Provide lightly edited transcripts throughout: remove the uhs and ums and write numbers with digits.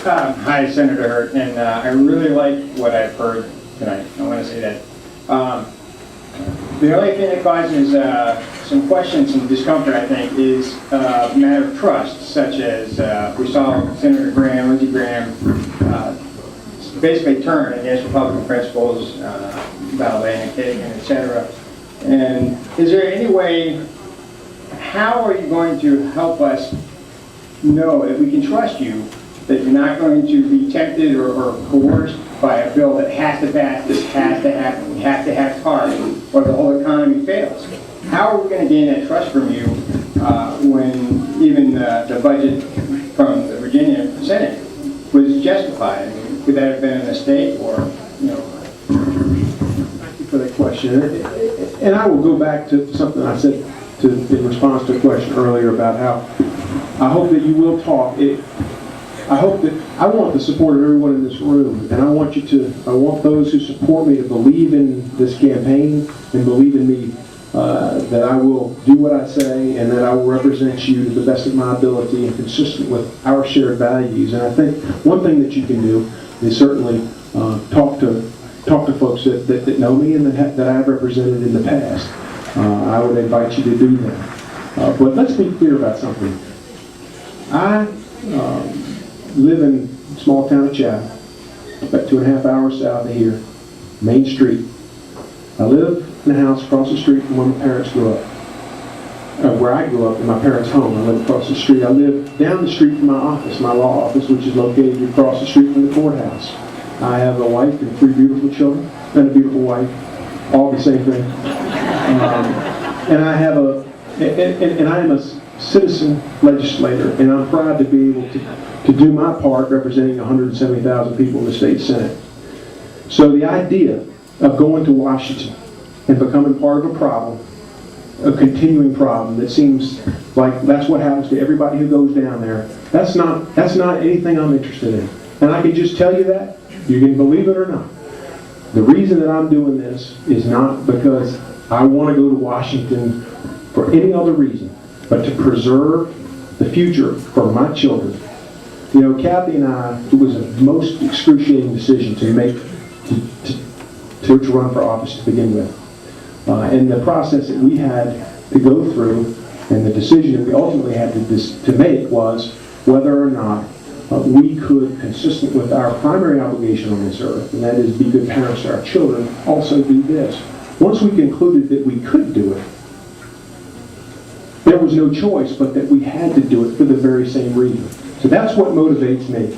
Hi, Senator Hurt, and I really like what I've heard tonight. I want to say that. The only thing that causes some questions and discomfort, I think, is a matter of trust, such as we saw Senator Graham, Lindsey Graham, basically turn against Republican principles, validating, etc. And is there any way, how are you going to help us know that we can trust you, that you're not going to be tempted or coerced by a bill that has to pass, this has to happen, we have to have cars, or the whole economy fails? How are we going to gain that trust from you when even the budget from the Virginia Senate was justified? I mean, could that have been a mistake, or, you know? Thank you for that question. And I will go back to something I said in response to a question earlier about how I hope that you will talk. I want the support of everyone in this room, and I want those who support me to believe in this campaign and believe in me, that I will do what I say and that I will represent you to the best of my ability and consistent with our shared values. And I think one thing that you can do is certainly talk to folks that know me and that I've represented in the past. I would invite you to do that. But let's be clear about something. I live in a small town of Chatham, about 2.5 hours south of here, Main Street. I live in a house across the street from where my parents grew up. Where I grew up, in my parents' home. I live across the street. I live down the street from my office, my law office, which is located across the street from the courthouse. I have a wife and 3 beautiful children, and a beautiful wife, all the same thing. And I am a citizen legislator, and I'm proud to be able to do my part representing 170,000 people in the state Senate. So the idea of going to Washington and becoming part of a problem, a continuing problem that seems like that's what happens to everybody who goes down there, that's not anything I'm interested in. And I can just tell you that. You can believe it or not. The reason that I'm doing this is not because I want to go to Washington for any other reason, but to preserve the future for my children. You know, Kathy and I, it was a most excruciating decision to make to run for office to begin with. And the process that we had to go through and the decision that we ultimately had to make was whether or not we could, consistent with our primary obligation on this earth, and that is be good parents to our children, also do this. Once we concluded that we could do it, there was no choice but that we had to do it for the very same reason. So that's what motivates me.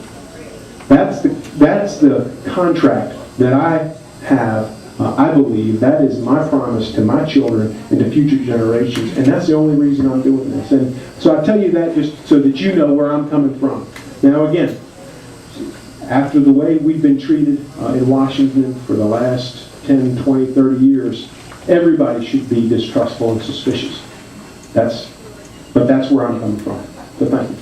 That's the contract that I have. I believe that is my promise to my children and to future generations, and that's the only reason I'm doing this. And so I tell you that just so that you know where I'm coming from. Now again, after the way we've been treated in Washington for the last 10, 20, 30 years, everybody should be distrustful and suspicious. But that's where I'm coming from. So thank you.